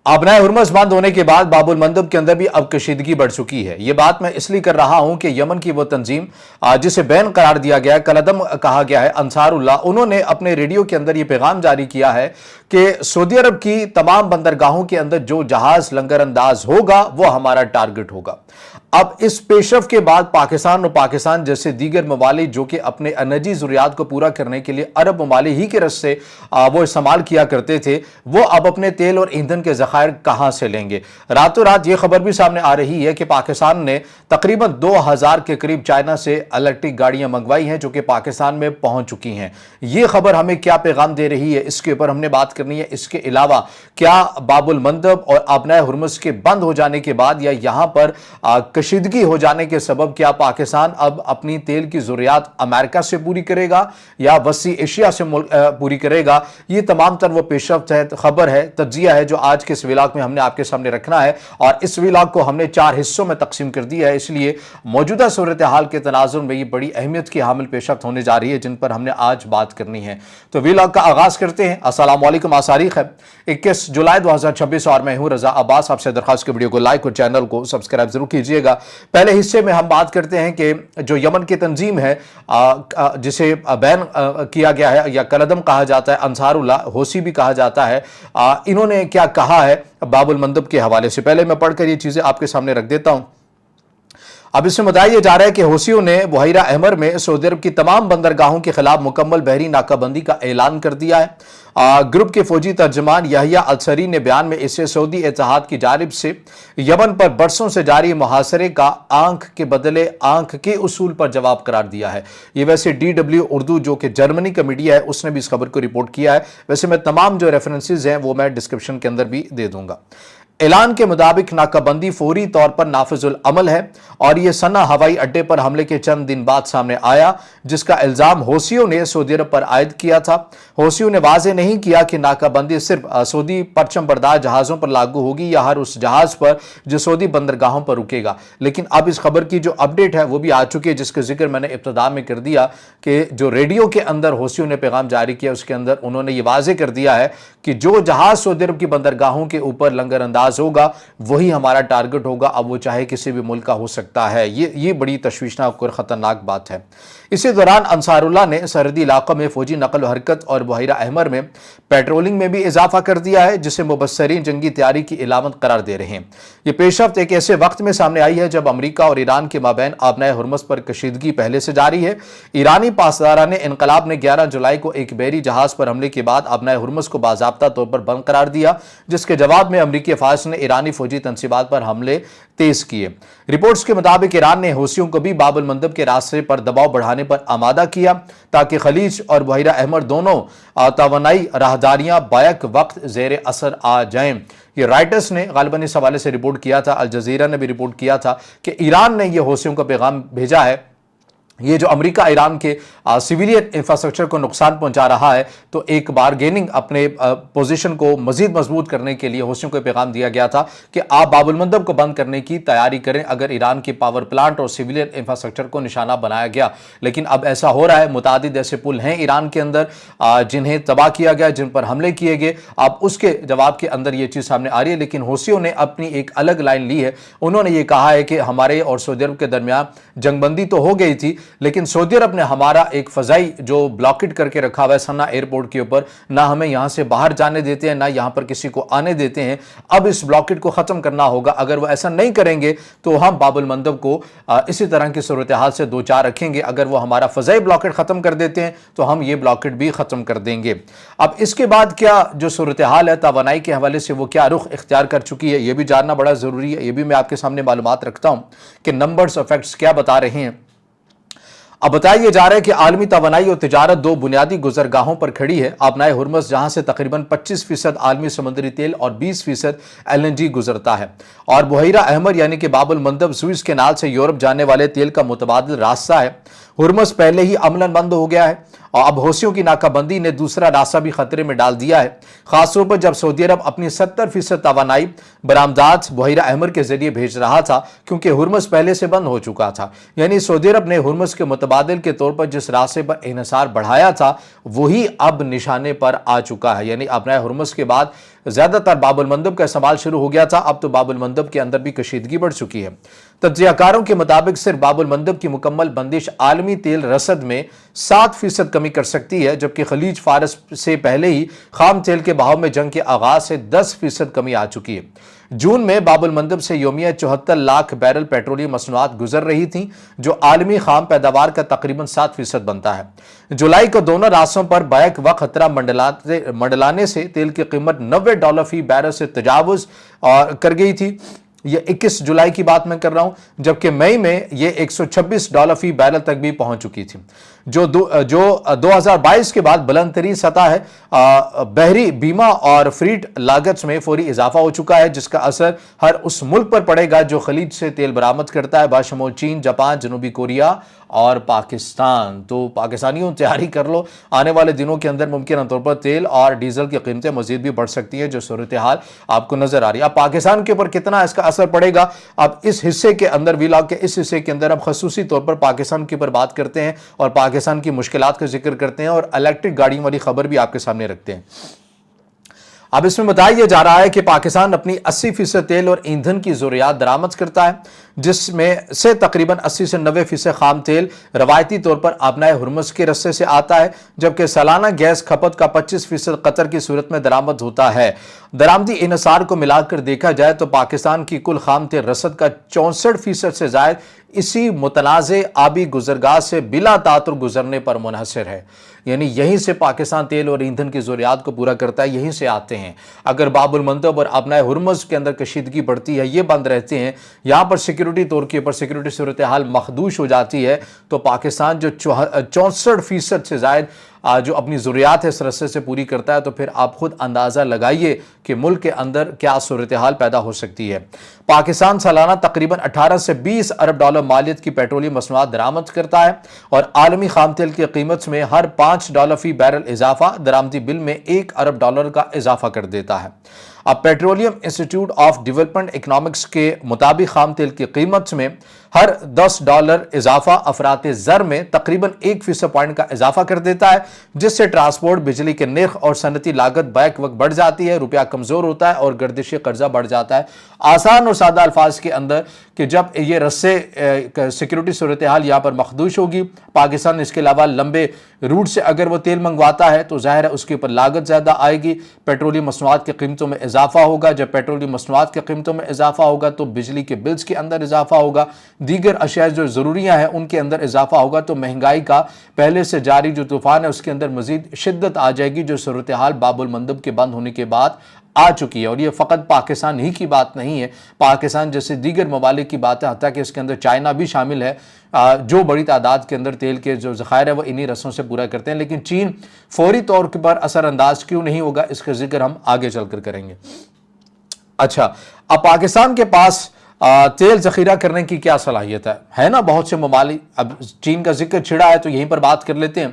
आबनाए Hormuz बंद होने के बाद बाबुल मंदब के अंदर भी अब कशीदगी बढ़ चुकी है। यह बात मैं इसलिए कर रहा हूं कि यमन की वो तंजीम जिसे बैन करार दिया गया है, कलदम कहा गया है, अंसारुल्लाह, उन्होंने अपने रेडियो के अंदर यह पैगाम जारी किया है कि सऊदी अरब की तमाम बंदरगाहों के अंदर जो जहाज लंगर अंदाज होगा वो हमारा टारगेट होगा। अब इस पेशरफ के बाद पाकिस्तान जैसे दीगर ममालिक जो कि अपने एनर्जी जरूरियात को पूरा करने के लिए अरब ममालिक ही के रस से वो इस्तेमाल किया करते थे, वो अब अपने तेल और ईंधन के ज़खायर कहां से लेंगे। रातों रात ये खबर भी सामने आ रही है कि पाकिस्तान ने तकरीबन 2000 के करीब चाइना से इलेक्ट्रिक गाड़ियां मंगवाई हैं जो कि पाकिस्तान में पहुंच चुकी हैं। ये खबर हमें क्या पैगाम दे रही है, इसके ऊपर हमने बात करनी है। इसके अलावा क्या बाबुल मंदब और आबनाए हुर्मुस के बंद हो जाने के बाद या यहां पर कशीदगी हो जाने के सबब क्या पाकिस्तान अब अपनी तेल की जरूरियात अमेरिका से पूरी करेगा या वसी एशिया से पूरी करेगा, ये तमाम तर वो पेशरफ्त है, खबर है, तज्जिया है जो आज के इस व्लॉग में हमने आपके सामने रखना है। और इस व्लॉग को हमने 4 हिस्सों में तकसीम कर दिया है, इसलिए मौजूदा सूरत हाल के तनाजुर में ये बड़ी अहमियत की हामिल पेशरफ्त होने जा रही है जिन पर हमने आज बात करनी है। तो व्लॉग का आगाज करते हैं। अस्सलाम वालेकुम। आज तारीख है 21 जुलाई 2026 और मैं हूं रजा अब्बास। आपसे दरख्वास्त की वीडियो को लाइक और चैनल को सब्सक्राइब जरूर कीजिएगा। पहले हिस्से में हम बात करते हैं कि जो यमन की तंजीम है जिसे बैन किया गया है या कलदम कहा जाता है, अंसारुल्लाह, होसी भी कहा जाता है, इन्होंने क्या कहा है बाबुल मंदब के हवाले से। पहले मैं पढ़कर ये चीजें आपके सामने रख देता हूं। अब इसमें बताया जा रहा है कि होसियों ने बुहैरा अहमर में सऊदी अरब की तमाम बंदरगाहों के खिलाफ मुकम्मल बहरी नाकाबंदी का ऐलान कर दिया है। ग्रुप के फौजी तर्जमान यहिया अलसरी ने बयान में इसे सऊदी इत्तेहाद की जानिब से यमन पर बरसों से जारी मुहासरे का आंख के बदले आंख के उसूल पर जवाब करार दिया है। ये वैसे DW उर्दू जो कि जर्मनी का मीडिया है उसने भी इस खबर को रिपोर्ट किया है। वैसे मैं तमाम जो रेफरेंसेज हैं वो मैं डिस्क्रिप्शन के अंदर भी दे दूंगा। ऐलान के मुताबिक नाकाबंदी फौरी तौर पर नाफिजुल अमल है और यह सना हवाई अड्डे पर हमले के चंद दिन बाद सामने आया जिसका इल्जाम होसियों ने सऊदी अरब पर आयद किया था। होसियों ने वाजे नहीं किया कि नाकाबंदी सिर्फ सऊदी परचम बरदार जहाजों पर लागू होगी या हर उस जहाज पर जो सऊदी बंदरगाहों पर रुकेगा, लेकिन अब इस खबर की जो अपडेट है वो भी आ चुकी है जिसका जिक्र मैंने इब्तिदा में कर दिया कि जो रेडियो के अंदर होसियों ने पैगाम जारी किया उसके अंदर उन्होंने ये वाजे कर दिया है कि जो जहाज सऊदी अरब की बंदरगाहों के ऊपर लंगर अंदाज होगा वही हमारा टारगेट होगा। अब वो चाहे किसी भी मुल्क का हो सकता है। ये बड़ी तशवीशनाक और खतरनाक बात है। इसी दौरान अंसारुल्लाह ने सरहदी इलाकों में फौजी नकल हरकत और बुहैरा अहमर में पेट्रोलिंग में भी इजाफा कर दिया है जिसे मुबस्सरीन जंगी तैयारी की इलामत करार दे रहे हैं। यह पेशरफ्त एक ऐसे वक्त में सामने आई है जब अमरीका और ईरान के माबैन आबनाए हुर्मुस पर कशीदगी पहले से जारी है। ईरानी पासदारान इनकलाब ने 11 जुलाई को एक बहरी जहाज पर हमले के बाद आबनाए हुर्मुस को बाज़ाब्ता तौर पर बंद करार दिया जिसके जवाब में अमरीकी अफवाज ने ईरानी फौजी तनसीबात पर हमले तेज किए। रिपोर्ट्स के मुताबिक ईरान ने होसियों को भी बाबुल मंदब के रास्ते पर दबाव बढ़ाने पर आमादा किया ताकि खलीज और बुहैरा अहमर दोनों तवानाई राहदारियां बैक वक्त जेर असर आ जाएं। ये राइटर्स ने गालिबन इस हवाले से रिपोर्ट किया था, अल जजीरा ने भी रिपोर्ट किया था कि ईरान ने यह होसियों का पैगाम भेजा है। ये जो अमेरिका ईरान के सिविलियन इंफ्रास्ट्रक्चर को नुकसान पहुंचा रहा है तो एक बारगेनिंग अपने पोजीशन को मजीद मजबूत करने के लिए होसियों को पैगाम दिया गया था कि आप बाबुल मंदब को बंद करने की तैयारी करें अगर ईरान के पावर प्लांट और सिविलियन इंफ्रास्ट्रक्चर को निशाना बनाया गया। लेकिन अब ऐसा हो रहा है, मुतादिद ऐसे पुल हैं ईरान के अंदर जिन्हें तबाह किया गया, जिन पर हमले किए गए। अब उसके जवाब के अंदर ये चीज़ सामने आ रही है। लेकिन होसियों ने अपनी एक अलग लाइन ली है। उन्होंने ये कहा है कि हमारे और सऊदी अरब के दरमियान जंगबंदी तो हो गई थी लेकिन सऊदी अरब ने हमारा एक फजाई जो ब्लॉकेट करके रखा हुआ है सना एयरपोर्ट के ऊपर, ना हमें यहां से बाहर जाने देते हैं ना यहां पर किसी को आने देते हैं। अब इस ब्लॉकेट को खत्म करना होगा। अगर वो ऐसा नहीं करेंगे तो हम बाबुल मंदब को इसी तरह की सूरत हाल से दो चार रखेंगे। अगर वो हमारा फजाई ब्लॉकेट खत्म कर देते हैं तो हम ये ब्लॉकेट भी खत्म कर देंगे। अब इसके बाद क्या जो सूरत हाल है तवानाई के हवाले से वो क्या रुख इख्तियार कर चुकी है ये भी जानना बड़ा जरूरी है। ये भी मैं आपके सामने मालूमात रखता हूं कि नंबर्स और फैक्ट्स क्या बता रहे हैं। अब बताया जा रहा है कि आलमी तवानाई और तिजारत दो बुनियादी गुजरगाहों पर खड़ी है। आबनाए हुर्मुस जहां से तकरीबन 25% आलमी समुद्री तेल और 20% LNG गुजरता है और बुहैरा अहमर यानी कि बाबुल मंदब सुइज कैनाल से यूरोप जाने वाले तेल का मुतबादिल रास्ता है। हुर्मुस पहले ही अमलन बंद हो गया है और अब होसियों की नाकाबंदी ने दूसरा रास्ता भी खतरे में डाल दिया है, खासतौर पर जब सऊदी अरब अपनी 70% तवानाई बरामदात बुहैरा अहमर के जरिए भेज रहा था क्योंकि हुर्मुस पहले से बंद हो चुका था। यानी सऊदी अरब ने हुर्मुस के मुतबादिल के तौर पर जिस रास्ते पर इन्हिसार बढ़ाया था वही अब निशाने पर आ चुका है। यानी आबनाए हुर्मुस के बाद زیادہ تر باب المندب کا استعمال شروع ہو گیا تھا، اب تو باب المندب کے اندر بھی کشیدگی بڑھ چکی ہے۔ تجزیہ کاروں کے مطابق صرف باب المندب کی مکمل بندش عالمی تیل رسد میں 7% کمی کر سکتی ہے، جبکہ خلیج فارس سے پہلے ہی خام تیل کے بہاؤ میں جنگ کے آغاز سے 10% کمی آ چکی ہے۔ جون میں باب المندب سے یومیہ 74 لاکھ بیرل پیٹرولیم مصنوعات گزر رہی تھیں، جو عالمی خام پیداوار کا تقریباً 7% بنتا ہے۔ جولائی کو دونوں راستوں پر بیک وقت خطرہ منڈلانے سے تیل کی قیمت $90 فی بیرل سے تجاوز کر گئی تھی۔ یہ 21 جولائی کی بات میں کر رہا ہوں، جبکہ مئی میں یہ $126 فی بیرل تک بھی پہنچ چکی تھی، جو 2022 کے بعد بلند ترین سطح ہے۔ بحری بیمہ اور فریٹ لاگت میں فوری اضافہ ہو چکا ہے، جس کا اثر ہر اس ملک پر پڑے گا جو خلیج سے تیل برآمد کرتا ہے، بشمول چین، جاپان، جنوبی کوریا اور پاکستان۔ تو پاکستانیوں تیاری کر لو، آنے والے دنوں کے اندر ممکنہ طور پر تیل اور ڈیزل کی قیمتیں مزید بھی بڑھ سکتی ہیں، جو صورتحال آپ کو نظر آ رہی ہے۔ اب پاکستان کے اوپر کتنا اس کا اثر پڑے گا، اب اس حصے کے اندر، ویلاگ کے اس حصے کے اندر اب خصوصی طور پر پاکستان کے اوپر بات کرتے ہیں اور پاکستان کی مشکلات کا ذکر کرتے ہیں اور الیکٹرک گاڑیوں والی خبر بھی آپ کے سامنے رکھتے ہیں۔ اب اس میں بتایا جا رہا ہے کہ پاکستان اپنی 80% تیل اور ایندھن کی ضروریات درآمد کرتا ہے، جس میں سے تقریباً 80 سے 90% خام تیل روایتی طور پر آبنائے ہرمز کے رستے سے آتا ہے، جبکہ سالانہ گیس کھپت کا 25% قطر کی صورت میں درآمد ہوتا ہے۔ درآمدی انحصار کو ملا کر دیکھا جائے تو پاکستان کی کل خام تیل رسد کا 64% سے زائد اسی متنازع آبی گزرگاہ سے بلا تعطر گزرنے پر منحصر ہے، یعنی یہیں سے پاکستان تیل اور ایندھن کی ضروریات کو پورا کرتا ہے، یہیں سے آتے ہیں۔ اگر باب المندب اور آبنائے ہرمز کے اندر کشیدگی بڑھتی ہے، یہ بند رہتے ہیں، یہاں پر سیکیورٹی طور کے اوپر سیکیورٹی صورتحال مخدوش ہو جاتی ہے، تو پاکستان جو 64% سے زائد جو اپنی ضروریات ہے اس رستے سے پوری کرتا ہے، تو پھر آپ خود اندازہ لگائیے کہ ملک کے اندر کیا صورتحال پیدا ہو سکتی ہے۔ پاکستان سالانہ تقریباً 18 سے 20 ارب ڈالر مالیت کی پیٹرولیم مصنوعات درآمد کرتا ہے، اور عالمی خام تیل کی قیمت میں ہر $5 فی بیرل اضافہ درآمدی بل میں $1 ارب کا اضافہ کر دیتا ہے۔ اب petroleum institute of development economics کے مطابق خام تیل کی قیمت میں ہر $10 اضافہ افراط زر میں تقریباً 1% پوائنٹ کا اضافہ کر دیتا ہے، جس سے ٹرانسپورٹ، بجلی کے نرخ اور صنعتی لاگت بیک وقت بڑھ جاتی ہے، روپیہ کمزور ہوتا ہے اور گردشی قرضہ بڑھ جاتا ہے۔ آسان اور سادہ الفاظ کے اندر کہ جب یہ رسے سیکیورٹی صورتحال یہاں پر مخدوش ہوگی، پاکستان اس کے علاوہ لمبے روٹ سے اگر وہ تیل منگواتا ہے تو ظاہر ہے اس کے اوپر لاگت زیادہ آئے گی، پیٹرولیم مصنوعات کی قیمتوں میں اضافہ ہوگا، جب پیٹرولیم مصنوعات کی قیمتوں میں اضافہ ہوگا تو بجلی کے بلز کے اندر اضافہ ہوگا، دیگر اشیاء جو ضروریاں ہیں ان کے اندر اضافہ ہوگا، تو مہنگائی کا پہلے سے جاری جو طوفان ہے اس کے اندر مزید شدت آ جائے گی، جو صورتحال باب المندب کے بند ہونے کے بعد آ چکی ہے۔ اور یہ فقط پاکستان ہی کی بات نہیں ہے، پاکستان جیسے دیگر ممالک کی بات ہے، حتیٰ کہ اس کے اندر چائنا بھی شامل ہے، جو بڑی تعداد کے اندر تیل کے جو ذخائر ہے وہ انہی رسوں سے پورا کرتے ہیں، لیکن چین فوری طور پر اثر انداز کیوں نہیں ہوگا، اس کا ذکر ہم آگے چل کر کریں گے۔ اچھا، اب پاکستان کے پاس تیل ذخیرہ کرنے کی کیا صلاحیت ہے نا؟ بہت سے ممالک، اب چین کا ذکر چھڑا ہے تو یہیں پر بات کر لیتے ہیں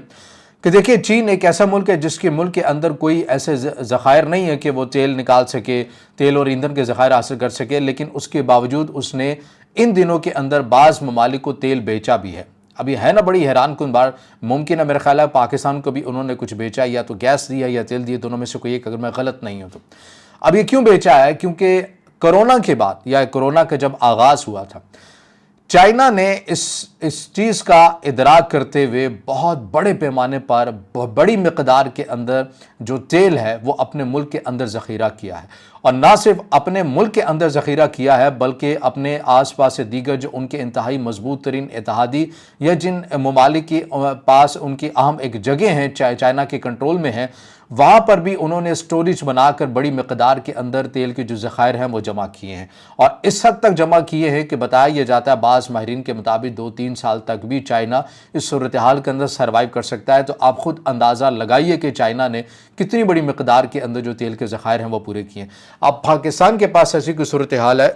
کہ دیکھیں چین ایک ایسا ملک ہے جس کے ملک کے اندر کوئی ایسے ذخائر نہیں ہے کہ وہ تیل نکال سکے، تیل اور ایندھن کے ذخائر حاصل کر سکے، لیکن اس کے باوجود اس نے ان دنوں کے اندر بعض ممالک کو تیل بیچا بھی ہے۔ اب یہ ہے نا بڑی حیران کن بات، ممکن ہے میرا خیال ہے پاکستان کو بھی انہوں نے کچھ بیچا، یا تو گیس دیا یا تیل دیا، دونوں میں سے کوئی ایک، اگر میں غلط نہیں ہوں تو۔ اب یہ کیوں بیچا ہے؟ کیونکہ کرونا کے بعد یا کرونا کا جب آغاز ہوا تھا، چائنا نے اس چیز کا ادراک کرتے ہوئے بہت بڑے پیمانے پر بڑی مقدار کے اندر جو تیل ہے وہ اپنے ملک کے اندر ذخیرہ کیا ہے، اور نہ صرف اپنے ملک کے اندر ذخیرہ کیا ہے بلکہ اپنے آس پاس سے دیگر جو ان کے انتہائی مضبوط ترین اتحادی یا جن ممالک کے پاس ان کی اہم ایک جگہ ہیں چائنا کے کنٹرول میں ہیں، وہاں پر بھی انہوں نے سٹوریج بنا کر بڑی مقدار کے اندر تیل کے جو ذخائر ہیں وہ جمع کیے ہیں، اور اس حد تک جمع کیے ہیں کہ بتایا یہ جاتا ہے بعض ماہرین کے مطابق 2-3 سال تک بھی چائنا اس صورتحال کے اندر سروائیو کر سکتا ہے۔ تو آپ خود اندازہ لگائیے کہ چائنا نے کتنی بڑی مقدار کے اندر جو تیل کے ذخائر ہیں وہ پورے کیے ہیں۔ اب پاکستان کے پاس ایسی کوئی صورتحال ہے؟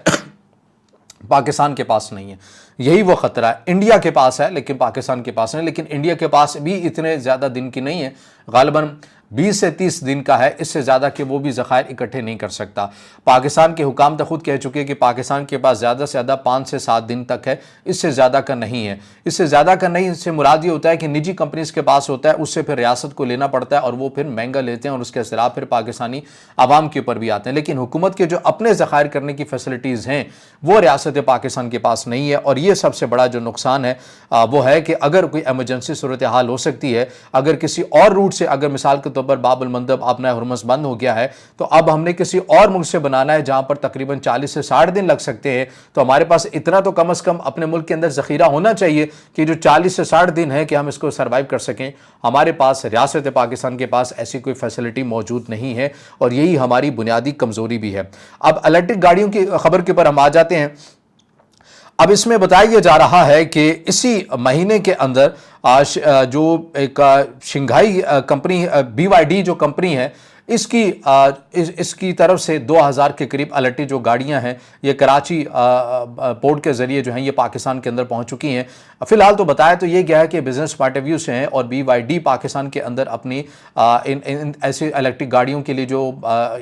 پاکستان کے پاس نہیں ہے، یہی وہ خطرہ ہے۔ انڈیا کے پاس ہے لیکن پاکستان کے پاس نہیں، لیکن انڈیا کے پاس بھی اتنے زیادہ دن کی نہیں ہے، غالباً 20 से 30 दिन का है, इससे ज़्यादा कि वो भी ज़खायर इकट्ठे नहीं कर सकता। पाकिस्तान के हुकाम तो खुद कह चुके हैं कि पाकिस्तान के पास ज़्यादा से ज़्यादा 5 से 7 दिन तक है, इससे ज़्यादा का नहीं है। इससे ज़्यादा का नहीं, इससे मुराद ये होता है कि निजी कंपनीज के पास होता है, उससे फिर रियासत को लेना पड़ता है और वो फिर महंगा लेते हैं और उसके असरात फिर पाकिस्तानी आवाम के ऊपर भी आते हैं। लेकिन हुकूमत के जो अपने ज़खायर करने की फैसिलिटीज़ हैं वो रियासत पाकिस्तान के पास नहीं है। और ये सबसे बड़ा जो नुकसान है वो है कि अगर कोई एमरजेंसी सूरत हाल हो सकती है, अगर किसी और रूट से, अगर मिसाल के तौर पर बाब अल मंदब आपना हुरमुज़ बंद हो गया है तो अब हमने किसी और मुल्क से बनाना है जहां पर तकरीबन 40 से 60 दिन लग सकते हैं, तो हमारे पास इतना तो कम से कम अपने मुल्क के अंदर ज़ख़ीरा होना चाहिए कि जो 40 से 60 दिन है कि हम इसको सर्वाइव कर सकें। हमारे पास, रियासत पाकिस्तान के पास ऐसी कोई फैसिलिटी मौजूद नहीं है और यही हमारी बुनियादी कमज़ोरी भी है। अब इलेक्ट्रिक गाड़ियों की खबर के ऊपर हम आ जाते हैं। अब इसमें बताया जा रहा है कि इसी महीने के अंदर जो एक शंघाई कंपनी BYD जो कंपनी है इसकी तरफ से 2000 के करीब इलेक्ट्रिक जो गाड़ियां हैं ये कराची पोर्ट के ज़रिए जो हैं ये पाकिस्तान के अंदर पहुंच चुकी हैं। फ़िलहाल तो बताया तो ये गया है कि बिज़नेस पॉइंट ऑफ व्यू से हैं और BYD पाकिस्तान के अंदर अपनी इन ऐसी इलेक्ट्रिक गाड़ियों के लिए जो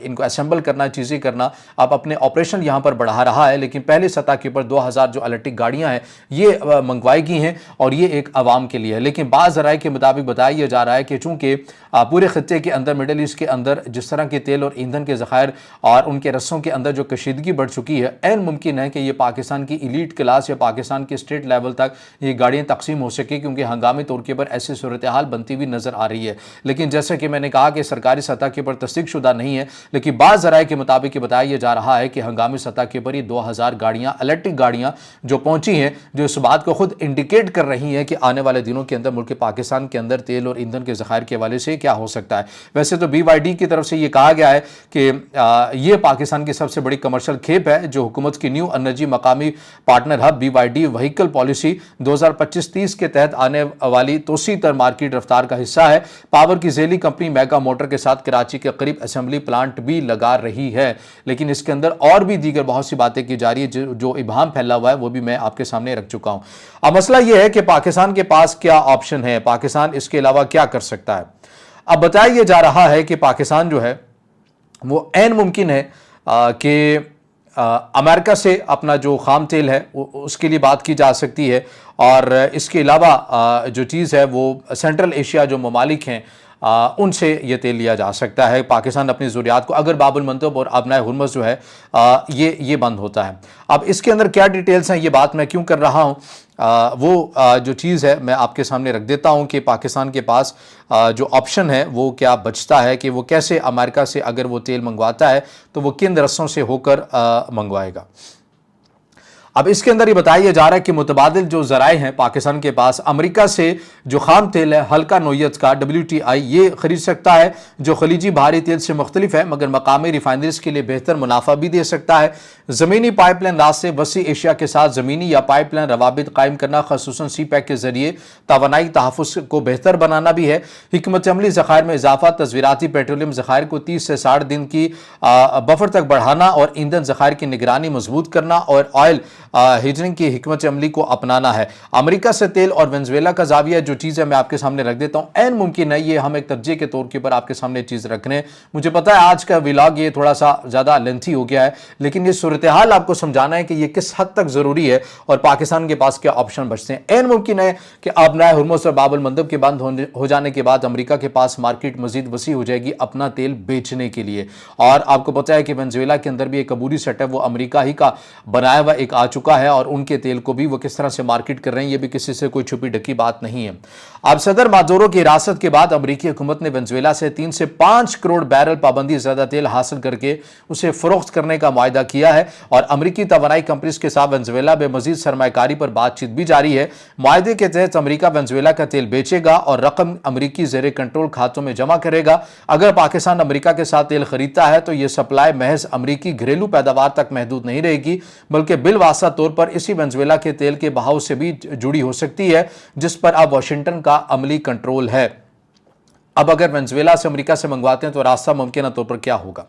इनको असेंबल करना, चीज़ें करना, अब अपने ऑपरेशन यहाँ पर बढ़ा रहा है। लेकिन पहली सतह के ऊपर 2000 जो इलेक्ट्रिक गाड़ियाँ हैं ये मंगवाई गई हैं और ये एक आवाम के लिए है। लेकिन बाज़ ज़राए के मुताबिक बताया जा रहा है कि चूँकि पूरे खत्ते के अंदर, मिडल ईस्ट के अंदर जिस तरह के तेल और ईंधन के ज़खायर और उनके रस्सों के अंदर जो कशीदगी बढ़ चुकी है, ऐन मुमकिन है कि ये पाकिस्तान की इलीट क्लास या पाकिस्तान के स्टेट लेवल तक ये गाड़ियाँ तकसीम हो सके, क्योंकि हंगामी तौर के ऊपर ऐसी सूरत हाल बनती हुई नज़र आ रही है। लेकिन जैसे कि मैंने कहा कि सरकारी सतह के ऊपर तस्दीक शुदा नहीं है, लेकिन बाज़ ज़राए के मुताबिक बताया जा रहा है कि हंगामी सतह के ऊपर ये 2000 गाड़ियाँ, इलेक्ट्रिक गाड़ियाँ जो पहुँची हैं, जो इस बात को खुद इंडिकेट कर रही हैं कि आने वाले दिनों के अंदर मुल्क पाकिस्तान के अंदर तेल और ईंधन के ज़खायर के हवाले से क्या हो सकता है। वैसे तो BYD की तरफ से ये कहा गया है कि ये पाकिस्तान की सबसे बड़ी कमर्शियल खेप है जो हुकूमत की न्यू एनर्जी मकामी partner hub BYD vehicle policy 2025-30 के तहत आने वाली तोसी तर मार्केट रफ्तार का हिस्सा है। पावर की झेली कंपनी मेगा मोटर के साथ कराची के करीब असेंबली प्लांट भी लगा रही है। लेकिन इसके अंदर और भी दीगर बहुत सी बातें की जा रही है, जो इबाहम फैला हुआ है वो भी मैं आपके सामने रख चुका हूं। अब मसला यह है कि पाकिस्तान के पास क्या ऑप्शन है, पाकिस्तान इसके अलावा क्या कर सकता है। अब बताया जा रहा है कि पाकिस्तान जो है वो ऐन मुमकिन है कि अमेरिका से अपना जो खाम तेल है उसके लिए बात की जा सकती है। और इसके अलावा जो चीज़ है वो सेंट्रल एशिया जो ममालिक हैं उनसे ये तेल लिया जा सकता है। पाकिस्तान अपनी ज़रूरियात को, अगर बाब अल मंदब और आबना हुरमुज़ जो है ये बंद होता है। अब इसके अंदर क्या डिटेल्स हैं, ये बात मैं क्यों कर रहा हूँ, जो चीज़ है मैं आपके सामने रख देता हूँ कि पाकिस्तान के पास जो ऑप्शन है वो क्या बचता है, कि वो कैसे अमेरिका से अगर वो तेल मंगवाता है तो वो किन रस्सों से होकर मंगवाएगा। अब इसके अंदर ये बताया जा रहा है कि मुतबादिल जो ज़राए हैं पाकिस्तान के पास, अमेरिका से जो खाम तेल है हल्का नोयत का WTI ये ख़रीद सकता है जो खलीजी भारी तेल से मुख्तलिफ है, मगर मकामी रिफाइनरीज के लिए बेहतर मुनाफा भी दे सकता है। ज़मीनी पाइपलाइन रास्ते वसी एशिया के साथ ज़मीनी या पाइपलाइन रवाबित कायम करना, खसूसन CPEC के ज़रिए तवानाई तहफ़्फ़ुज़ को बेहतर बनाना भी है। हिकमत अमली ज़खायर में इजाफा, तस्वीराती पेट्रोलियम ज़खायर को 30 से 60 दिन की बफर तक बढ़ाना और ईंधन ज़खायर की निगरानी मजबूत करना और ऑयल हिजरिंग की हिकमत अमली को अपनाना है। अमेरिका से तेल और वेनेजुएला का जाविया जो चीज़ है मैं आपके सामने रख देता हूँ। ऐन मुमकिन है, ये हम एक तर्जे के तौर के ऊपर आपके सामने चीज़ रख रहे हैं। मुझे पता है आज का व्लॉग ये थोड़ा सा ज़्यादा लेंथी हो गया है, लेकिन ये सूरत हाल आपको समझाना है कि ये किस हद तक ज़रूरी है और पाकिस्तान के पास क्या ऑप्शन बचते हैं। ऐन मुमकिन है कि आबना हुरमुज़ और बाब अल मंदब के बंद हो जाने के बाद अमेरिका के पास मार्केट मजीद वसी हो जाएगी अपना तेल बेचने के लिए। और आपको पता है कि वेनेजुएला के अंदर भी एक अबूरी सेटअप वो अमेरिका ही का बनाया हुआ एक आ चुका है और उनके तेल को भी वो किस तरह से मार्केट कर रहे हैं ये भी किसी से कोई छुपी ढकी बात नहीं है। अब सदर मादुरो की हिरासत के बाद अमेरिकी हुकूमत ने वेनेजुएला से 3 से 5 करोड़ बैरल पाबंदी ज़्यादा तेल हासिल करके उसे फरोख्त करने का मुआहदा किया है और अमेरिकी तवानाई कंपनीज के साथ वेनेजुएला में मजीद सरमायाकारी पर बातचीत भी जारी है। मुआहदे के तहत अमेरिका वेनेजुएला का तेल बेचेगा और रकम अमेरिकी ज़ेर कंट्रोल खातों में जमा करेगा। अगर पाकिस्तान अमेरिका के साथ तेल खरीदता है तो यह सप्लाई महज अमेरिकी घरेलू पैदावार तक महदूद नहीं रहेगी, बल्कि बिलवास्ता तौर पर इसी वेनेजुएला के तेल के बहाव से भी जुड़ी हो सकती है, जिस पर अब वाशिंगटन का अमली कंट्रोल है। अब अगर वेनेजुएला से अमेरिका से मंगवाते हैं तो रास्ता मुमकिन तौर पर क्या होगा।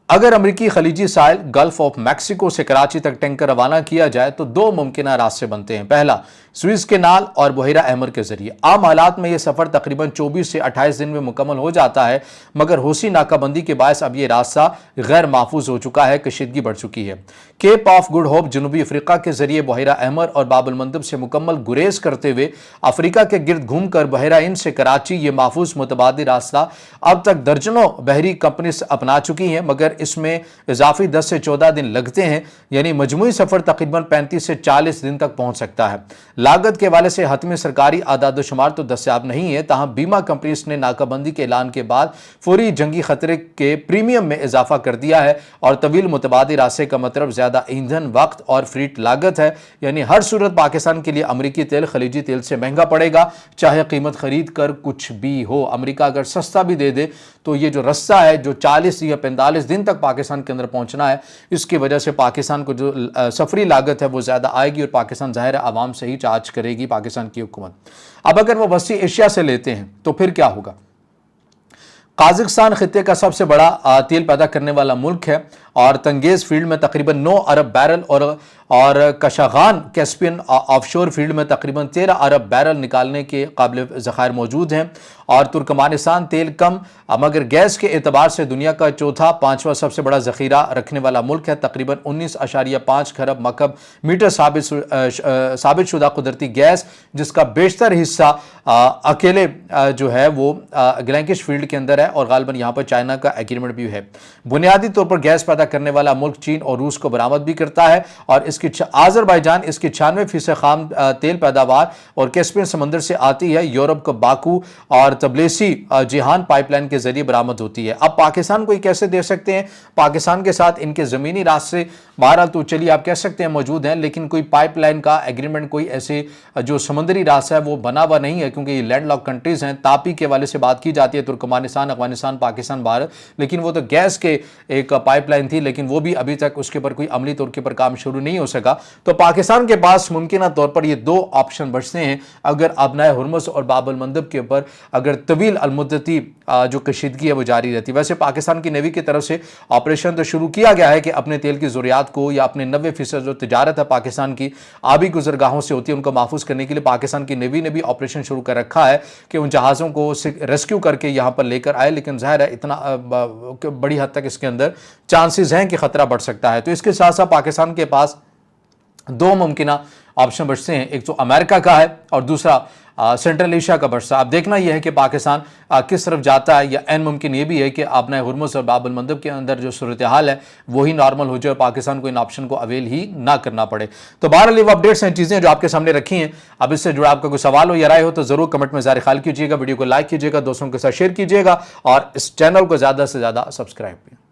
अगर अमेरिकी खलीजी साहिल गल्फ ऑफ मैक्सिको से कराची तक टैंकर रवाना किया जाए तो दो मुमकिन रास्ते बनते हैं। पहला, स्विस केनाल और बहिरा अहमर के जरिए। आम हालात में यह सफर तकरीबन 24 से 28 दिन में मुकम्मल हो जाता है, मगर हौसी नाकाबंदी के बायस अब यह रास्ता गैर महफूज हो चुका है, कशीदगी बढ़ चुकी है। केप ऑफ गुड होप जनूबी अफ्रीका के जरिए बहिरा अहमर और बाबुल मंदब से मुकम्मल गुरेज करते हुए अफ्रीका के गिर्द घूमकर बहिरा हिंद से कराची ये महफूज मुतबादी रास्ता अब तक दर्जनों बहरी कंपनी अपना चुकी हैं, मगर इसमें इजाफी 10 से 14 दिन लगते हैं, यानी मजमूई सफर तकरीबन 35 से 40 दिन तक पहुंच सकता है। लागत के हवाले से हतमी सरकारी आदाद शुमार तो दस्याब नहीं है, ताहम बीमा कंपनीज ने नाकाबंदी के ऐलान के बाद फौरी जंगी खतरे के प्रीमियम में इजाफा कर दिया है, और तवील मुतबादी रास्ते का मतलब ज्यादा ईंधन, वक्त और फ्रीट लागत है। यानी हर सूरत पाकिस्तान के लिए अमरीकी तेल खलीजी तेल से महंगा पड़ेगा, चाहे कीमत खरीद कर कुछ भी हो। अमरीका अगर सस्ता भी दे दे तो ये जो रास्ता है जो 40 या 45 दिन तक पाकिस्तान के अंदर पहुंचना है, इसकी वजह से पाकिस्तान को जो सफरी लागत है वो ज्यादा आएगी, और पाकिस्तान जाहिर है आवाम से ही चार्ज करेगी पाकिस्तान की हुकूमत। अब अगर वो वसी एशिया से लेते हैं तो फिर क्या होगा? काज़ाकिस्तान खित्ते का सबसे बड़ा तेल पैदा करने वाला मुल्क है, और तंगेज फील्ड में तकरीबन 9 अरब बैरल और कशागान कैस्पियन ऑफशोर फील्ड में तकरीबन 13 अरब बैरल निकालने के काबिल ज़खायर मौजूद हैं। और तुर्कमानिस्तान तेल कम मगर गैस के एतबार से दुनिया का चौथा 5वां सबसे बड़ा ज़ख़ीरा रखने वाला मुल्क है। तकरीबन 19.5 खरब मकब मीटर साबित शुदा कुदरती गैस, जिसका बेशतर हिस्सा अकेले जो है वो ग्लैंकिश फील्ड के अंदर है, और गालिबन यहाँ पर चाइना का एग्रीमेंट भी है। बुनियादी तौर पर गैस पैदा करने वाला मुल्क चीन और रूस को बरामद भी करता है, और इसकी आज़रबाईजान इसकी 96% खाम तेल पैदावार और कैस्पियन समंदर से आती है। यूरोप को बाकू और तबलेसी जिहान पाइपलाइन के जरिए बरामद होती है। अब पाकिस्तान को कैसे दे सकते हैं? पाकिस्तान के साथ इनके ज़मीनी रास्ते बहरहाल तो चलिए आप कह सकते हैं मौजूद हैं, लेकिन कोई पाइपलाइन का एग्रीमेंट, कोई ऐसे जो समुद्री रास्ता है वो बना हुआ नहीं है, क्योंकि ये लैंड लॉक कंट्रीज हैं। तापी के वाले से बात की जाती है, तुर्कमानिस्तान, अफगानिस्तान, पाकिस्तान, भारत, लेकिन वो तो गैस के एक पाइपलाइन थी, लेकिन वो भी अभी तक उसके ऊपर कोई अमली तौर के ऊपर काम शुरू नहीं हो सका। तो पाकिस्तान के पास मुमकिन तौर पर ये दो ऑप्शन बचते हैं, अगर अबनाए हुर्मुज़ और बाबुल मंदब के ऊपर अगर तवील अलमुद्दती जो कशीदगी है वो जारी रहती है। वैसे पाकिस्तान की नेवी की तरफ से ऑपरेशन तो शुरू किया गया है कि अपने तेल की ज़रूरियात को, या अपने 90% जो तिजारत है पाकिस्तान की आबी गुजरगाहों से होती है, उनको महफूज करने के लिए पाकिस्तान की नेवी ने भी ऑपरेशन शुरू कर रखा है कि उन जहाज़ों को रेस्क्यू करके यहाँ पर लेकर आए। लेकिन जाहिर है इतना बड़ी हद तक इसके अंदर चांसेस हैं कि खतरा बढ़ सकता है। तो इसके साथ साथ पाकिस्तान के पास दो मुमकिना ऑप्शन बचते हैं, एक तो अमेरिका का है और दूसरा सेंट्रल एशिया का बचता। अब देखना यह है कि पाकिस्तान किस तरफ जाता है, या एन मुमकिन ये भी है कि आपने हुर्मुज़ और बाबुल मंदब के अंदर जो सूरत हाल है वही नॉर्मल हो जाए और पाकिस्तान को इन ऑप्शन को अवेल ही ना करना पड़े। तो बहरहाल वो अपडेट्स हैं, चीज़ें जो आपके सामने रखी हैं। अब इससे जुड़ा आपका कोई सवाल हो या राय हो तो ज़रूर कमेंट में ज़ाहिर ख्याल कीजिएगा, वीडियो को लाइक कीजिएगा, दोस्तों के साथ शेयर कीजिएगा, और इस चैनल को ज़्यादा से ज़्यादा सब्सक्राइब कीजिए।